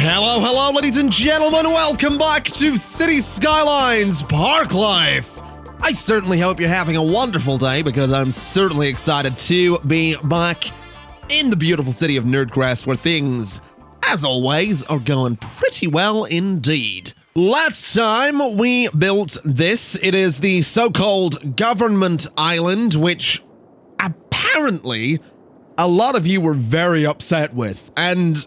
Hello, ladies and gentlemen. Welcome back to City Skylines Parklife. I certainly hope you're having a wonderful day because I'm certainly excited to be back in the beautiful city of Nerdcrest where things, as always, are going pretty well indeed. Last time we built this, it is the so-called Government Island, which apparently a lot of you were very upset with, and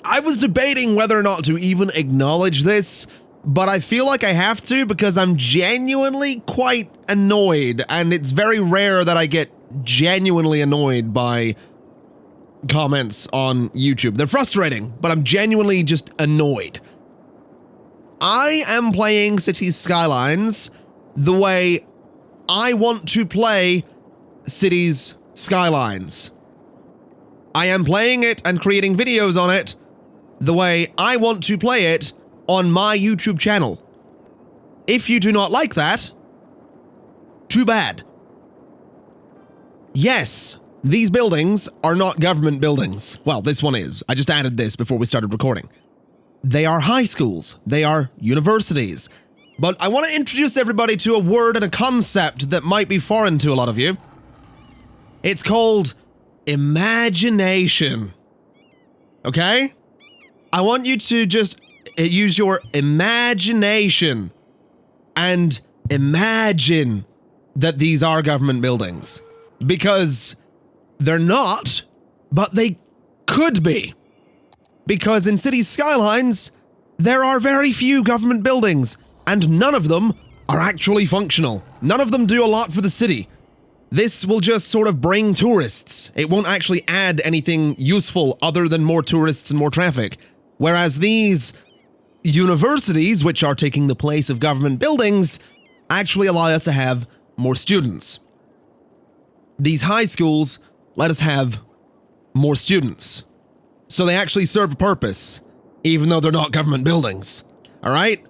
I was debating whether or not to even acknowledge this, but I feel like I have to because I'm genuinely quite annoyed, and it's very rare that I get genuinely annoyed by comments on YouTube. They're frustrating, but I'm genuinely just annoyed. I am playing Cities Skylines the way I want to play Cities Skylines. I am playing it and creating videos on it the way I want to play it on my YouTube channel. If you do not like that, too bad. Yes, these buildings are not government buildings. Well, this one is. I just added this before we started recording. They are high schools. They are universities. But I want to introduce everybody to a word and a concept that might be foreign to a lot of you. It's called imagination. Okay? I want you to just use your imagination and imagine that these are government buildings. Because they're not, but they could be. Because in Cities Skylines, there are very few government buildings, and none of them are actually functional. None of them do a lot for the city. This will just sort of bring tourists. It won't actually add anything useful other than more tourists and more traffic. Whereas these universities, which are taking the place of government buildings, actually allow us to have more students. These high schools let us have more students. So they actually serve a purpose, even though they're not government buildings. All right?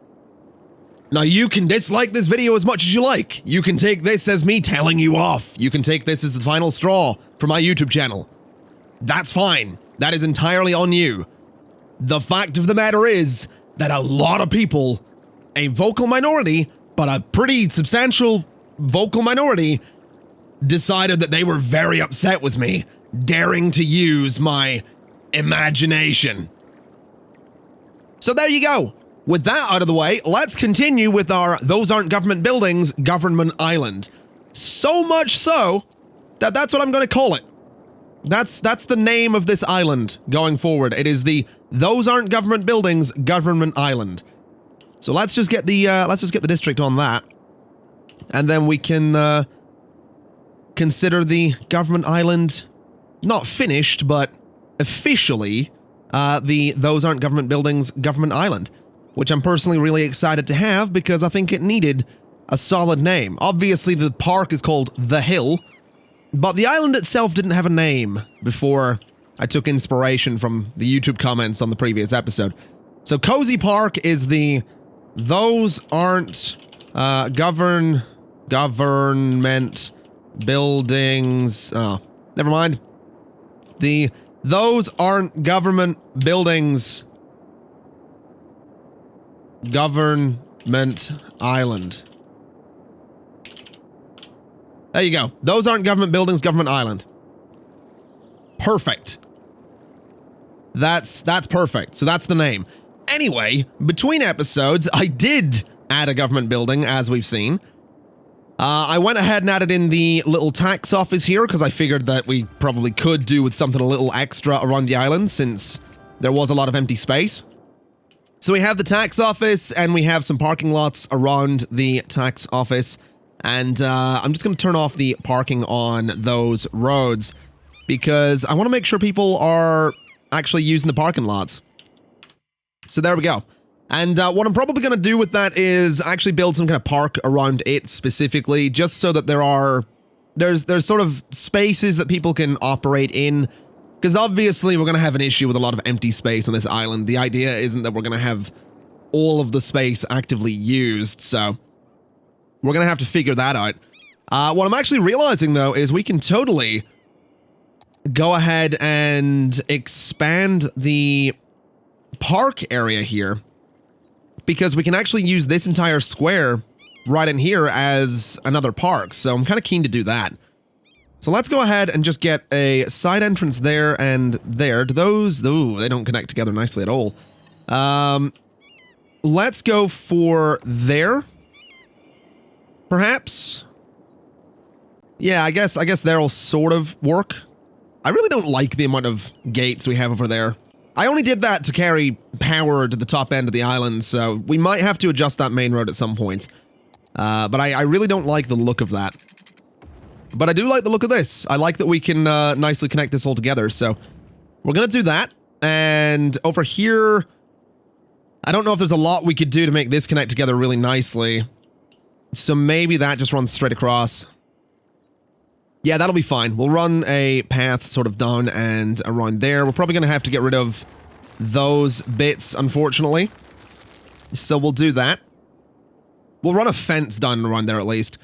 Now you can dislike this video as much as you like. You can take this as me telling you off. You can take this as the final straw for my YouTube channel. That's fine. That is entirely on you. The fact of the matter is that a lot of people, a vocal minority, but a pretty substantial vocal minority, decided that they were very upset with me, daring to use my imagination. So there you go. With that out of the way, let's continue with our Those Aren't Government Buildings Government Island. So much so that that's what I'm going to call it. That's the name of this island going forward. It is the Those Aren't Government Buildings Government Island. So let's just get the district on that, and then we can consider the government island not finished, but officially the Those Aren't Government Buildings Government Island, which I'm personally really excited to have because I think it needed a solid name. Obviously, the park is called The Hill, but the island itself didn't have a name before I took inspiration from the YouTube comments on the previous episode. So Cozy Park is the Those Aren't Government Buildings. Oh, never mind. The Those Aren't Government Buildings Government Island. There you go. Those Aren't Government Buildings, Government Island. Perfect. That's perfect. So that's the name. Anyway, between episodes, I did add a government building, as we've seen. I went ahead and added in the little tax office here, because I figured that we probably could do with something a little extra around the island, since there was a lot of empty space. So we have the tax office, and we have some parking lots around the tax office. And I'm just going to turn off the parking on those roads because I want to make sure people are actually using the parking lots. So there we go. And what I'm probably going to do with that is actually build some kind of park around it specifically, just so that there's sort of spaces that people can operate in. Because obviously we're going to have an issue with a lot of empty space on this island. The idea isn't that we're going to have all of the space actively used, so we're going to have to figure that out. What I'm actually realizing, though, is we can totally go ahead and expand the park area here, because we can actually use this entire square right in here as another park. So I'm kind of keen to do that. So let's go ahead and just get a side entrance there and there. Do those, ooh, they don't connect together nicely at all. Let's go for there. Perhaps. Yeah, I guess there'll sort of work. I really don't like the amount of gates we have over there. I only did that to carry power to the top end of the island, so we might have to adjust that main road at some point. But I really don't like the look of that. But I do like the look of this. I like that we can nicely connect this all together, so we're gonna do that. And over here, I don't know if there's a lot we could do to make this connect together really nicely. So maybe that just runs straight across. Yeah, that'll be fine. We'll run a path sort of down and around there. We're probably going to have to get rid of those bits, unfortunately. So we'll do that. We'll run a fence down and around there at least.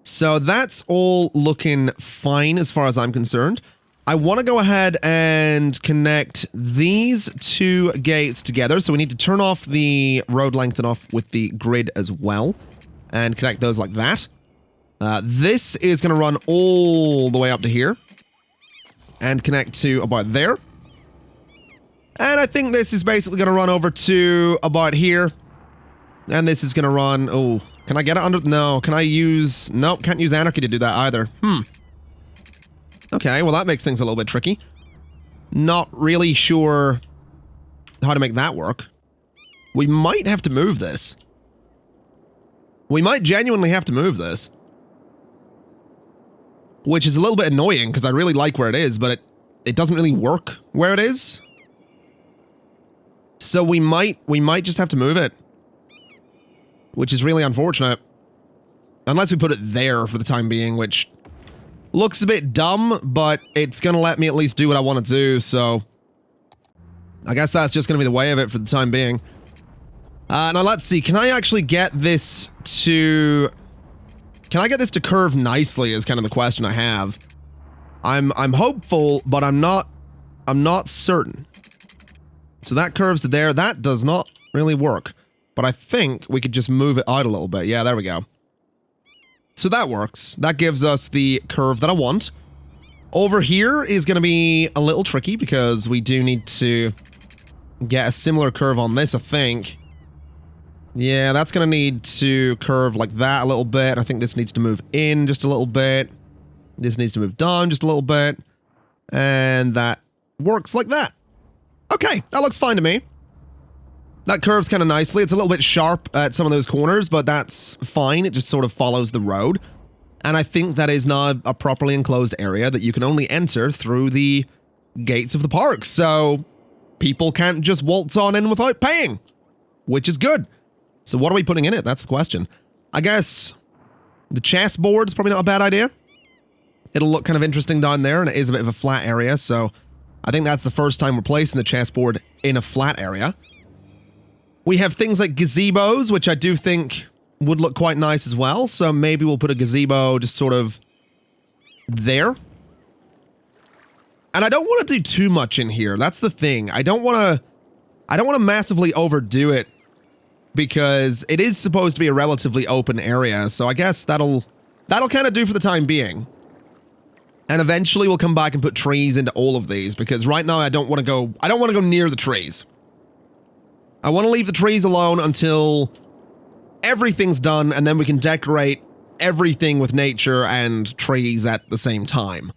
So that's all looking fine as far as I'm concerned. I want to go ahead and connect these two gates together. So we need to turn off the road length and off with the grid as well. And connect those like that. This is going to run all the way up to here. And connect to about there. And I think this is basically going to run over to about here. And this is going to run... Oh, can I get it under... No, can I use... Nope, can't use Anarchy to do that either. Okay, well that makes things a little bit tricky. Not really sure how to make that work. We might have to move this. We might genuinely have to move this. Which is a little bit annoying, because I really like where it is, but it doesn't really work where it is. So we might just have to move it. Which is really unfortunate. Unless we put it there for the time being, which looks a bit dumb, but it's going to let me at least do what I want to do, so... I guess that's just going to be the way of it for the time being. Now let's see, can I actually get this to... Can I get this to curve nicely is kind of the question I have. I'm hopeful, but I'm not certain. So that curves to there. That does not really work. But I think we could just move it out a little bit. Yeah, there we go. So that works. That gives us the curve that I want. Over here is going to be a little tricky because we do need to get a similar curve on this, I think. Yeah, that's going to need to curve like that a little bit. I think this needs to move in just a little bit. This needs to move down just a little bit. And that works like that. Okay, that looks fine to me. That curves kind of nicely. It's a little bit sharp at some of those corners, but that's fine. It just sort of follows the road. And I think that is now a properly enclosed area that you can only enter through the gates of the park. So people can't just waltz on in without paying, which is good. So what are we putting in it? That's the question. I guess the chessboard's probably not a bad idea. It'll look kind of interesting down there, and it is a bit of a flat area, so I think that's the first time we're placing the chessboard in a flat area. We have things like gazebos, which I do think would look quite nice as well, so maybe we'll put a gazebo just sort of there. And I don't want to do too much in here. That's the thing. I don't want to massively overdo it, because it is supposed to be a relatively open area, so I guess that'll kind of do for the time being. And eventually we'll come back and put trees into all of these, because right now I don't want to go near the trees. I want to leave the trees alone until everything's done, and then we can decorate everything with nature and trees at the same time.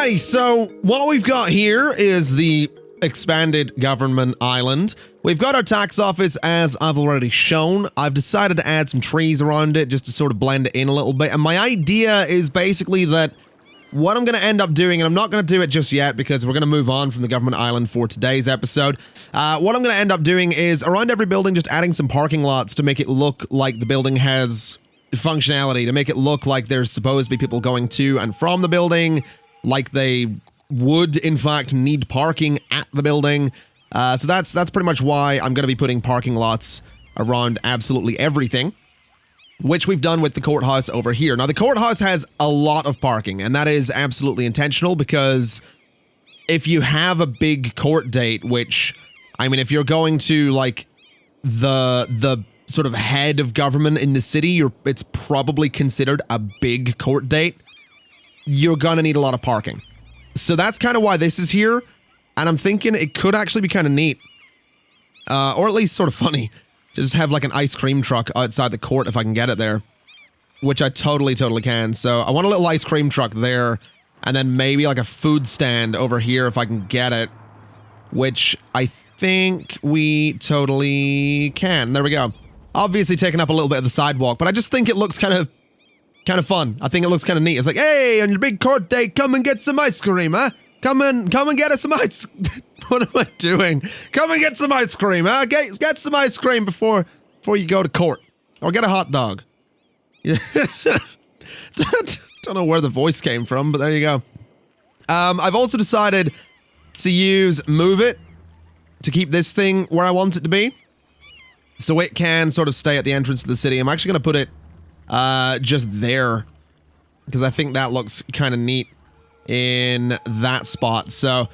Alrighty, so what we've got here is the expanded government island. We've got our tax office, as I've already shown. I've decided to add some trees around it just to sort of blend it in a little bit. And my idea is basically that what I'm going to end up doing, and I'm not going to do it just yet because we're going to move on from the government island for today's episode. What I'm going to end up doing is around every building just adding some parking lots to make it look like the building has functionality, to make it look like there's supposed to be people going to and from the building, like they would in fact need parking at the building. So that's pretty much why I'm going to be putting parking lots around absolutely everything, which we've done with the courthouse over here. Now, the courthouse has a lot of parking, and that is absolutely intentional because if you have a big court date, which, I mean, if you're going to, like, the sort of head of government in the city, it's probably considered a big court date, you're gonna need a lot of parking. So that's kind of why this is here, and I'm thinking it could actually be kind of neat, or at least sort of funny. Just have like an ice cream truck outside the court if I can get it there, which I totally can. So I want a little ice cream truck there, and then maybe like a food stand over here if I can get it, which I think we totally can. There we go. Obviously taking up a little bit of the sidewalk, but I just think it looks kind of fun. I think it looks kind of neat. It's like, hey, on your big court day, come and get some ice cream, huh? Come and get us some ice. What am I doing? Come and get some ice cream, huh? Get some ice cream before you go to court. Or get a hot dog. Don't know where the voice came from, but there you go. I've also decided to use Move It to keep this thing where I want it to be. So it can sort of stay at the entrance to the city. I'm actually going to put it just there, because I think that looks kind of neat in that spot. So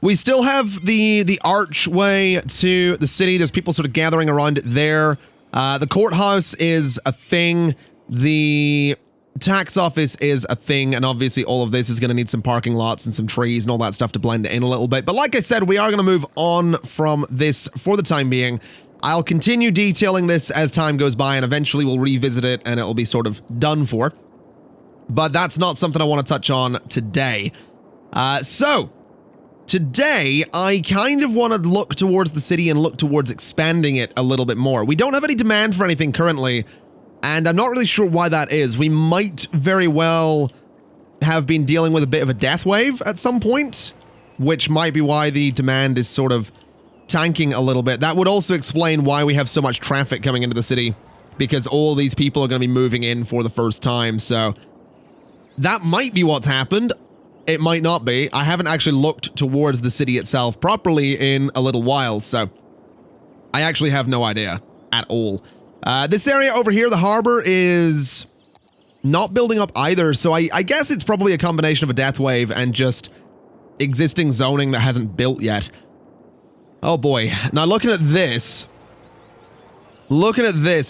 we still have the archway to the city. There's people sort of gathering around it there. The courthouse is a thing. The tax office is a thing. And obviously all of this is going to need some parking lots and some trees and all that stuff to blend it in a little bit. But like I said, we are going to move on from this for the time being. I'll continue detailing this as time goes by, and eventually we'll revisit it and it'll be sort of done for. But that's not something I want to touch on today. So, today, I kind of want to look towards the city and look towards expanding it a little bit more. We don't have any demand for anything currently, and I'm not really sure why that is. We might very well have been dealing with a bit of a death wave at some point, which might be why the demand is sort of tanking a little bit. That would also explain why we have so much traffic coming into the city, because all these people are going to be moving in for the first time. So that might be what's happened. It might not be. I haven't actually looked towards the city itself properly in a little while, so I actually have no idea at all. This area over here, the harbor, is not building up either, so I guess it's probably a combination of a death wave and just existing zoning that hasn't built yet. Oh boy. Now looking at this,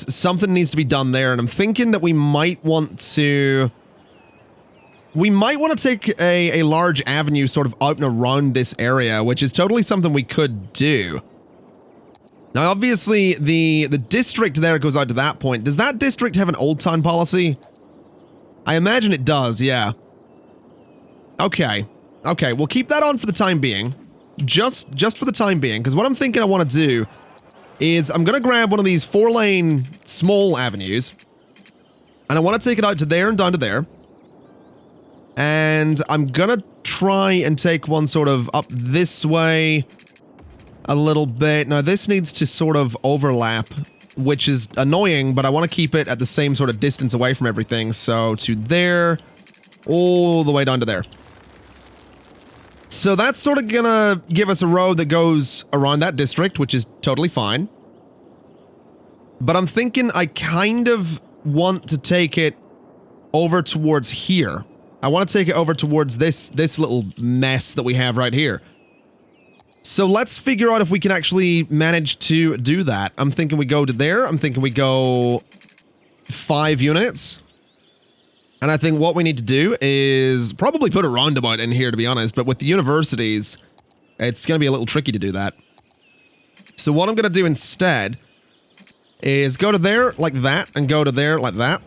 something needs to be done there, and I'm thinking that we might want to take a large avenue sort of out and around this area, which is totally something we could do. Now obviously the district there goes out to that point. Does that district have an old town policy? I imagine it does, yeah. Okay, we'll keep that on for the time being. Just for the time being, because what I'm thinking I want to do is I'm going to grab one of these 4-lane small avenues, and I want to take it out to there and down to there. And I'm going to try and take one sort of up this way a little bit. Now, this needs to sort of overlap, which is annoying, but I want to keep it at the same sort of distance away from everything. So to there, all the way down to there. So that's sort of gonna give us a road that goes around that district, which is totally fine. But I'm thinking I kind of want to take it over towards here. I want to take it over towards this little mess that we have right here. So let's figure out if we can actually manage to do that. I'm thinking we go to there. I'm thinking we go 5 units. And I think what we need to do is probably put a roundabout in here, to be honest. But with the universities, it's going to be a little tricky to do that. So what I'm going to do instead is go to there like that and go to there like that.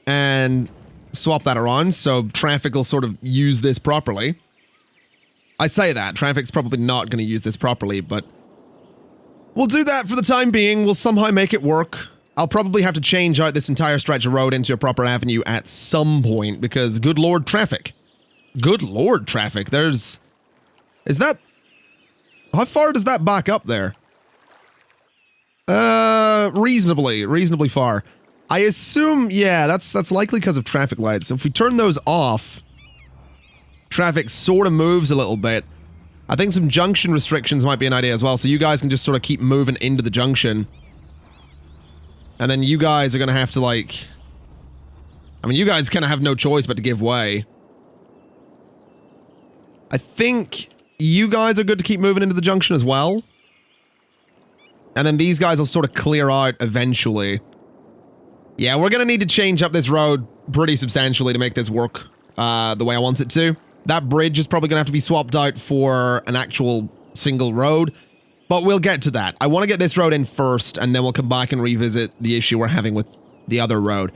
And swap that around so traffic will sort of use this properly. I say that, traffic's probably not going to use this properly, but we'll do that for the time being. We'll somehow make it work. I'll probably have to change out this entire stretch of road into a proper avenue at some point because good lord traffic. Good lord traffic. Is that... How far does that back up there? Reasonably far. I assume, yeah, that's likely because of traffic lights. If we turn those off, traffic sort of moves a little bit. I think some junction restrictions might be an idea as well, so you guys can just sort of keep moving into the junction. And then you guys are gonna have to, like... I mean, you guys kind of have no choice but to give way. I think you guys are good to keep moving into the junction as well. And then these guys will sort of clear out eventually. Yeah, we're gonna need to change up this road pretty substantially to make this work the way I want it to. That bridge is probably gonna have to be swapped out for an actual single road, but we'll get to that. I want to get this road in first, and then we'll come back and revisit the issue we're having with the other road.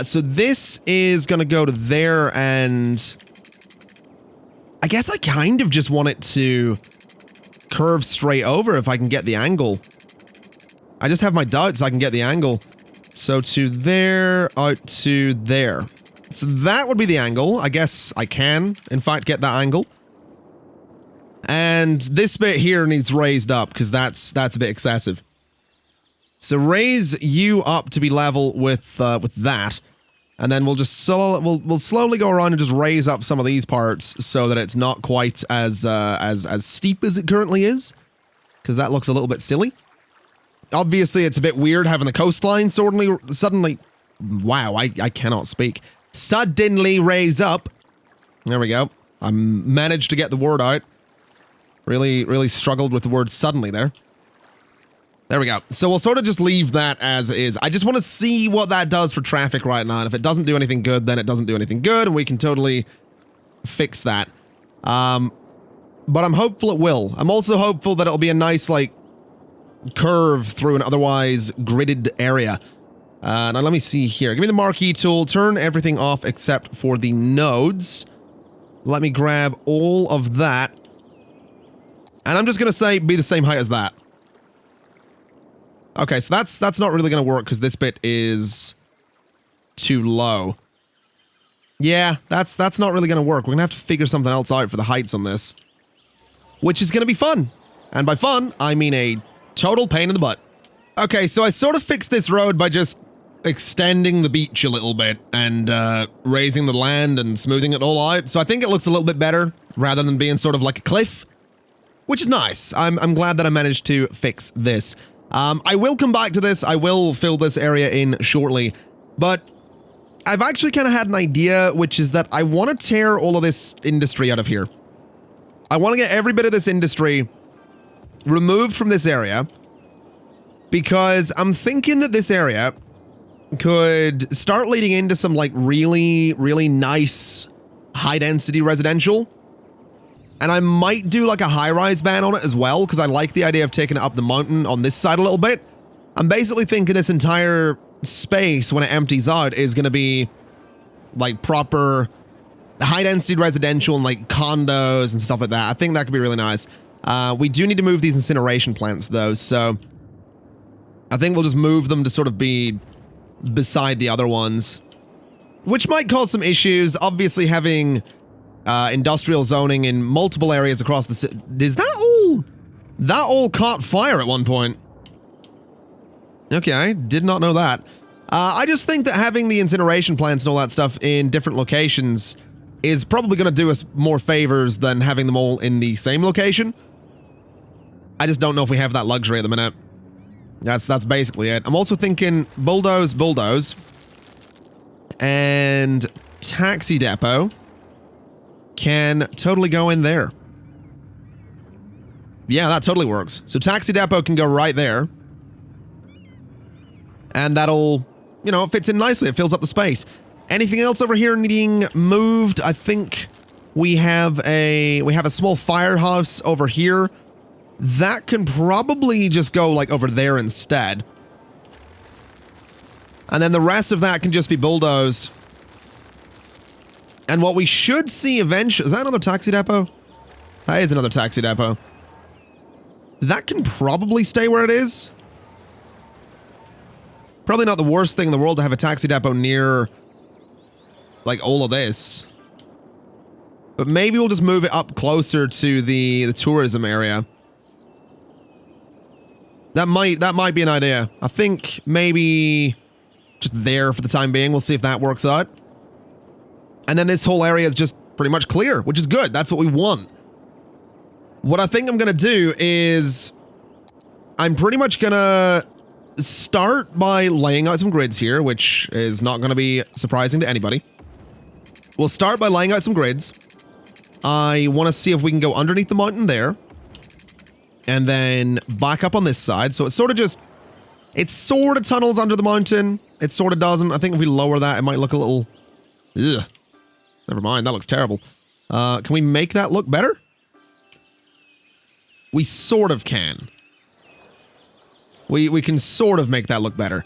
So this is gonna go to there, and I guess I kind of just want it to curve straight over if I can get the angle. I just have my doubts I can get the angle. So to there, out to there. So that would be the angle. I guess I can, in fact, get that angle. And this bit here needs raised up, because that's a bit excessive. So raise you up to be level with that. And then we'll just we'll slowly go around and just raise up some of these parts so that it's not quite as steep as it currently is. Because that looks a little bit silly. Obviously, it's a bit weird having the coastline suddenly, wow, I cannot speak. Suddenly raise up. There we go. I managed to get the word out. Really struggled with the word suddenly there. There we go. So we'll sort of just leave that as is. I just want to see what that does for traffic right now. And if it doesn't do anything good, then it doesn't do anything good, and we can totally fix that. But I'm hopeful it will. I'm also hopeful that it'll be a nice, like, curve through an otherwise gridded area. Now let me see here. Give me the marquee tool. Turn everything off except for the nodes. Let me grab all of that. And I'm just going to say be the same height as that. Okay, so that's not really going to work because this bit is too low. Yeah, that's not really going to work. We're going to have to figure something else out for the heights on this. Which is going to be fun. And by fun, I mean a total pain in the butt. Okay, so I sort of fixed this road by just extending the beach a little bit and raising the land and smoothing it all out. So I think it looks a little bit better rather than being sort of like a cliff, which is nice. I'm glad that I managed to fix this. I will come back to this. I will fill this area in shortly, but I've actually kind of had an idea, which is that I want to tear all of this industry out of here. I want to get every bit of this industry removed from this area, because I'm thinking that this area could start leading into some like really nice high density residential. And I might do like a high-rise ban on it as well, because I like the idea of taking it up the mountain on this side a little bit. I'm basically thinking this entire space, when it empties out, is going to be like proper high-density residential and like condos and stuff like that. I think that could be really nice. We do need to move these incineration plants though, so I think we'll just move them to sort of be beside the other ones, which might cause some issues. Obviously having industrial zoning in multiple areas across the city. Is that all caught fire at one point? Okay, I did not know that. I just think that having the incineration plants and all that stuff in different locations is probably going to do us more favors than having them all in the same location. I just don't know if we have that luxury at the minute. That's basically it. I'm also thinking bulldoze, and taxi depot can totally go in there. Yeah, that totally works. So taxi depot can go right there. And that'll, you know, it fits in nicely. It fills up the space. Anything else over here needing moved? I think we have a small firehouse over here. That can probably just go like over there instead. And then the rest of that can just be bulldozed. And what we should see eventually... Is that another taxi depot? That is another taxi depot. That can probably stay where it is. Probably not the worst thing in the world to have a taxi depot near, like, all of this. But maybe we'll just move it up closer to the tourism area. That might be an idea. I think maybe just there for the time being. We'll see if that works out. And then this whole area is just pretty much clear, which is good. That's what we want. What I think I'm gonna do is I'm pretty much gonna start by laying out some grids here, which is not gonna be surprising to anybody. We'll start by laying out some grids. I want to see if we can go underneath the mountain there. And then back up on this side. So it's sort of just... It sort of tunnels under the mountain. It sort of doesn't. I think if we lower that, it might look a little... Ugh. Never mind, that looks terrible. Can we make that look better? We sort of can. We can sort of make that look better.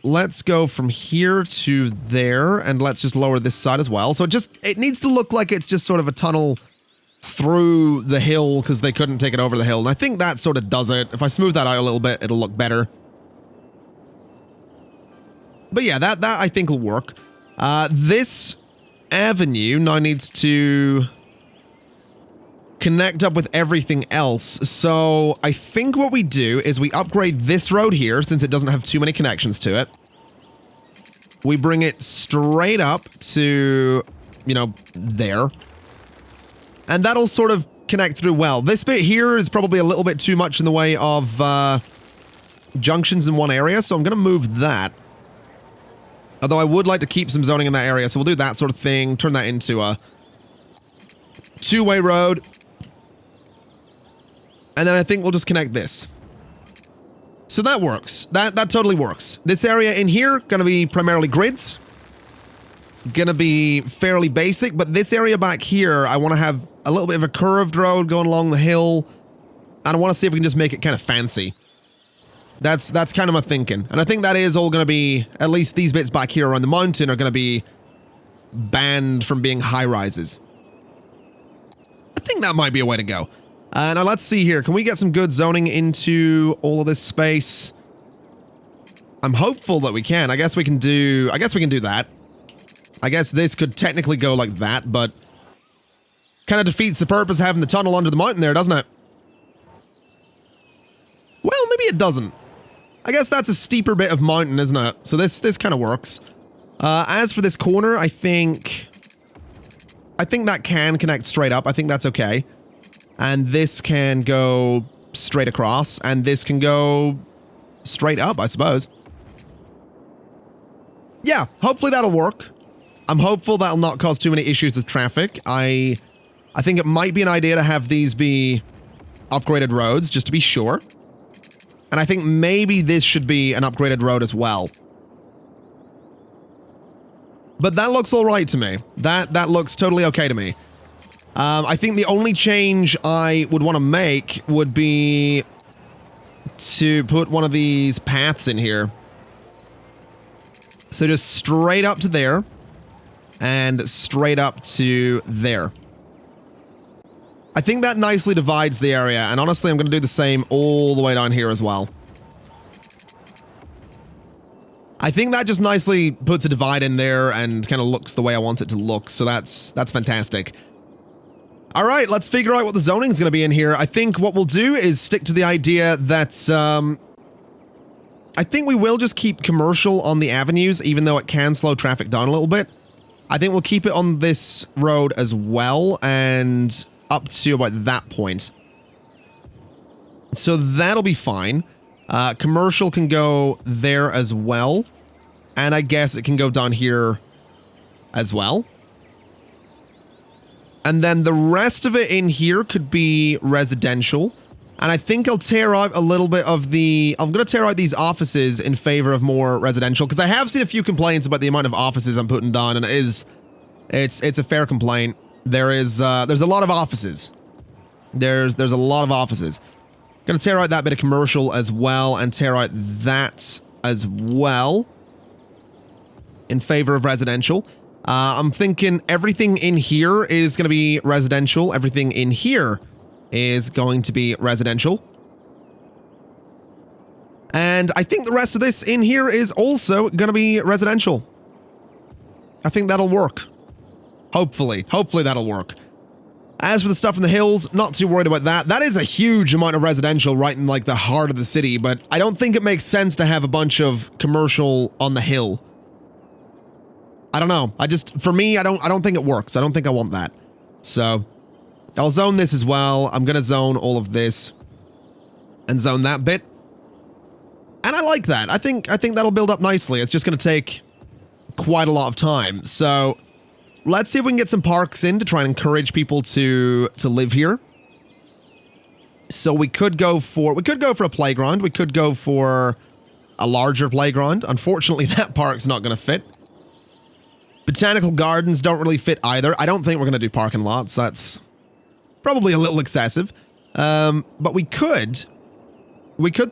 Let's go from here to there, and let's just lower this side as well. So it needs to look like it's just sort of a tunnel through the hill because they couldn't take it over the hill. And I think that sort of does it. If I smooth that out a little bit, it'll look better. But yeah, that I think will work. This avenue now needs to connect up with everything else. So I think what we do is we upgrade this road here since it doesn't have too many connections to it. We bring it straight up to, you know, there. And that'll sort of connect through well. This bit here is probably a little bit too much in the way of junctions in one area, so I'm going to move that. Although I would like to keep some zoning in that area, so we'll do that sort of thing, turn that into a two-way road. And then I think we'll just connect this. So that works. That totally works. This area in here, gonna be primarily grids. Gonna be fairly basic, but this area back here, I want to have a little bit of a curved road going along the hill. And I want to see if we can just make it kind of fancy. That's kind of my thinking. And I think that is all going to be, at least these bits back here around the mountain are going to be banned from being high-rises. I think that might be a way to go. Now let's see here. Can we get some good zoning into all of this space? I'm hopeful that we can. I guess we can do that. I guess this could technically go like that, but kind of defeats the purpose of having the tunnel under the mountain there, doesn't it? Well, maybe it doesn't. I guess that's a steeper bit of mountain, isn't it? So this kind of works. As for this corner, I think that can connect straight up. I think that's okay. And this can go straight across, and this can go straight up, I suppose. Yeah, hopefully that'll work. I'm hopeful that'll not cause too many issues with traffic. I think it might be an idea to have these be upgraded roads, just to be sure. And I think maybe this should be an upgraded road as well. But that looks all right to me. That looks totally okay to me. I think the only change I would want to make would be to put one of these paths in here. So just straight up to there and straight up to there. I think that nicely divides the area, and honestly, I'm going to do the same all the way down here as well. I think that just nicely puts a divide in there and kind of looks the way I want it to look, so that's fantastic. All right, let's figure out what the zoning is going to be in here. I think what we'll do is stick to the idea that, I think we will just keep commercial on the avenues, even though it can slow traffic down a little bit. I think we'll keep it on this road as well, and up to about that point. So that'll be fine. Commercial can go there as well. And I guess it can go down here as well. And then the rest of it in here could be residential. And I think I'll tear out a little bit of the... I'm going to tear out these offices in favor of more residential. Because I have seen a few complaints about the amount of offices I'm putting down. And it's a fair complaint. There's a lot of offices. There's a lot of offices. Gonna tear out that bit of commercial as well, and tear out that as well in favor of residential. I'm thinking everything in here is going to be residential. Everything in here is going to be residential. And I think the rest of this in here is also going to be residential. I think that'll work. Hopefully. Hopefully that'll work. As for the stuff in the hills, not too worried about that. That is a huge amount of residential right in like the heart of the city, but I don't think it makes sense to have a bunch of commercial on the hill. I don't know. For me, I don't think it works. I don't think I want that. So I'll zone this as well. I'm going to zone all of this and zone that bit. And I like that. I think that'll build up nicely. It's just going to take quite a lot of time. So let's see if we can get some parks in to try and encourage people to live here. So we could go for a playground. We could go for a larger playground. Unfortunately, that park's not going to fit. Botanical gardens don't really fit either. I don't think we're going to do parking lots. That's probably a little excessive. But we could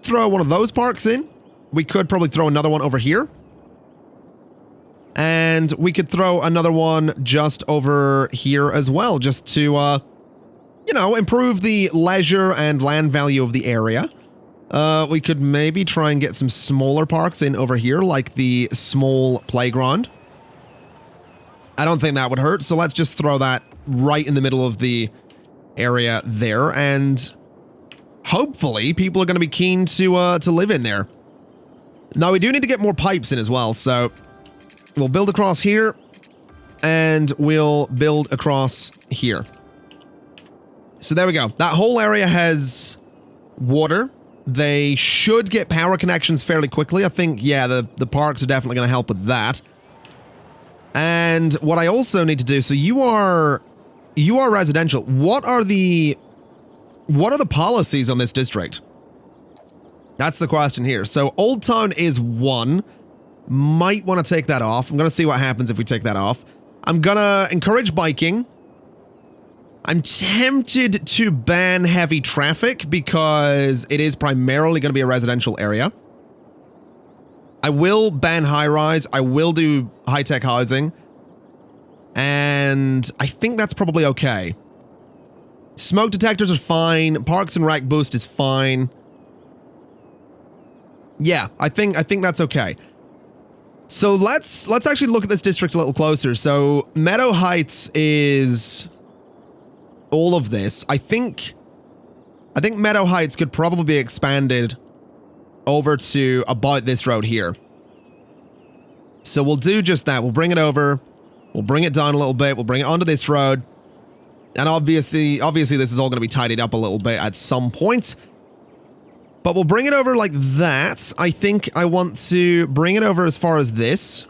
throw one of those parks in. We could probably throw another one over here. And we could throw another one just over here as well, just to, you know, improve the leisure and land value of the area. We could maybe try and get some smaller parks in over here, like the small playground. I don't think that would hurt, so let's just throw that right in the middle of the area there, and hopefully people are going to be keen to live in there. Now, we do need to get more pipes in as well, so we'll build across here, and we'll build across here. So there we go. That whole area has water. They should get power connections fairly quickly. I think, yeah, the parks are definitely going to help with that. And what I also need to do, so you are residential. What are the policies on this district? That's the question here. So Old Town is 1. Might want to take that off. I'm going to see what happens if we take that off. I'm going to encourage biking. I'm tempted to ban heavy traffic because it is primarily going to be a residential area. I will ban high-rise. I will do high-tech housing. And I think that's probably okay. Smoke detectors are fine. Parks and Rec boost is fine. Yeah, I think that's okay. So let's actually look at this district a little closer. So Meadow Heights is all of this. I think Meadow Heights could probably be expanded over to about this road here. So we'll do just that. We'll bring it over. We'll bring it down a little bit. We'll bring it onto this road. And obviously this is all going to be tidied up a little bit at some point. But we'll bring it over like that. I think I want to bring it over as far as this,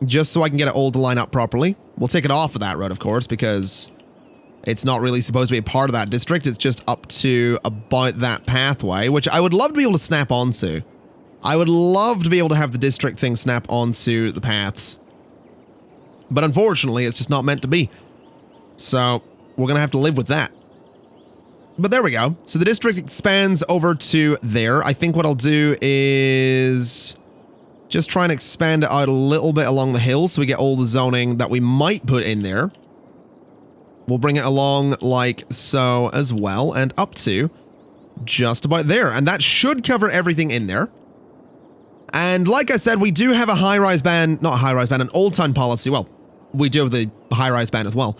just so I can get it all to line up properly. We'll take it off of that road, of course, because it's not really supposed to be a part of that district. It's just up to about that pathway, which I would love to be able to snap onto. I would love to be able to have the district thing snap onto the paths. But unfortunately, it's just not meant to be. So we're going to have to live with that. But there we go. So the district expands over to there. I think what I'll do is just try and expand it out a little bit along the hill so we get all the zoning that we might put in there. We'll bring it along like so as well, and up to just about there. And that should cover everything in there. And like I said, we do have a high-rise ban, not a high-rise ban, an Old Town policy. Well, we do have the high-rise ban as well.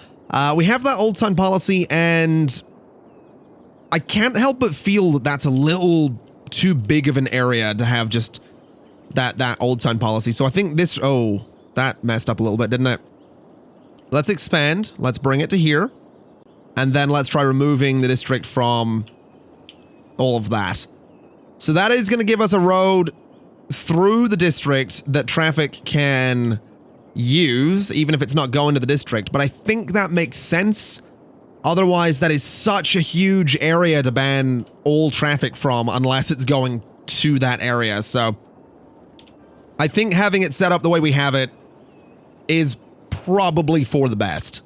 We have that Old Town policy, and I can't help but feel that that's a little too big of an area to have just that Old Town policy. So I think this, oh, that messed up a little bit, didn't it? Let's expand. Let's bring it to here. And then let's try removing the district from all of that. So that is going to give us a road through the district that traffic can use, even if it's not going to the district. But I think that makes sense. Otherwise, that is such a huge area to ban all traffic from unless it's going to that area. So I think having it set up the way we have it is probably for the best.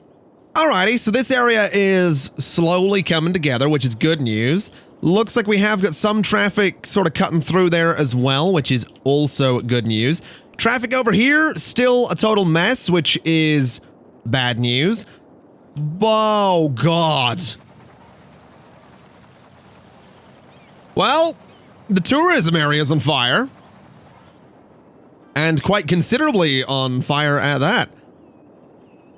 Alrighty, so this area is slowly coming together, which is good news. Looks like we have got some traffic sort of cutting through there as well, which is also good news. Traffic over here, still a total mess, which is bad news. Oh, God. Well, the tourism area's on fire. And quite considerably on fire at that.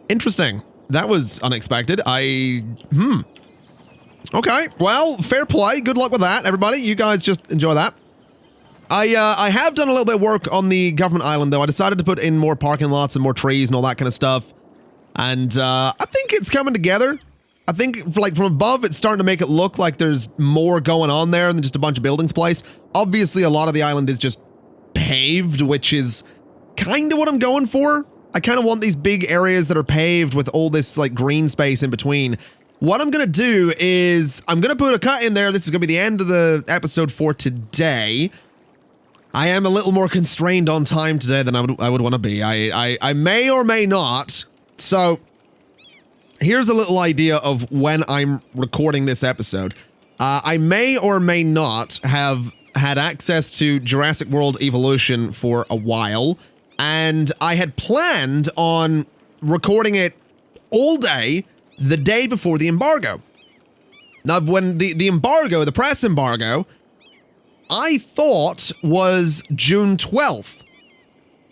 Interesting. That was unexpected. Okay. Well, fair play. Good luck with that, everybody. You guys just enjoy that. I have done a little bit of work on the government island, though. I decided to put in more parking lots and more trees and all that kind of stuff. And I think it's coming together. I think, like, from above, it's starting to make it look like there's more going on there than just a bunch of buildings placed. Obviously, a lot of the island is just paved, which is kind of what I'm going for. I kind of want these big areas that are paved with all this, like, green space in between. What I'm going to do is I'm going to put a cut in there. This is going to be the end of the episode for today. I am a little more constrained on time today than I would want to be. I may or may not. So here's a little idea of when I'm recording this episode. I may or may not have had access to Jurassic World Evolution for a while, and I had planned on recording it all day the day before the embargo. Now, when the embargo, the press embargo, I thought was June 12th.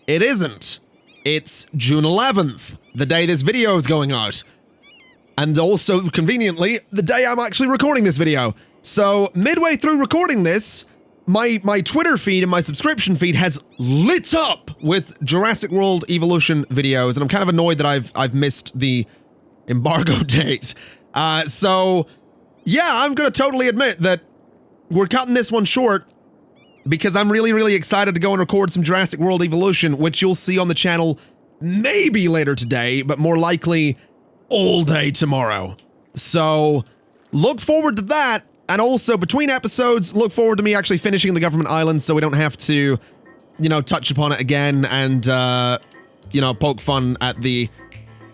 It isn't. It's June 11th, the day this video is going out. And also, conveniently, the day I'm actually recording this video. So, midway through recording this, my Twitter feed and my subscription feed has lit up with Jurassic World Evolution videos, and I'm kind of annoyed that I've missed the embargo date. So, yeah, I'm gonna totally admit that we're cutting this one short because I'm really, really excited to go and record some Jurassic World Evolution, which you'll see on the channel maybe later today, but more likely all day tomorrow. So, look forward to that. And also, between episodes, look forward to me actually finishing the government island so we don't have to, you know, touch upon it again and, you know, poke fun at the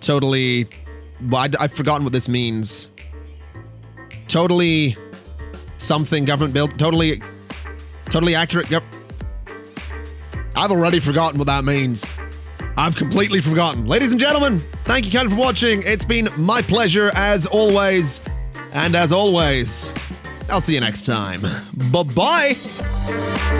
totally... Well, I've forgotten what this means. Totally something government built. Totally accurate. Yep. I've already forgotten what that means. I've completely forgotten. Ladies and gentlemen, thank you kind of for watching. It's been my pleasure as always. And as always, I'll see you next time. Bye-bye.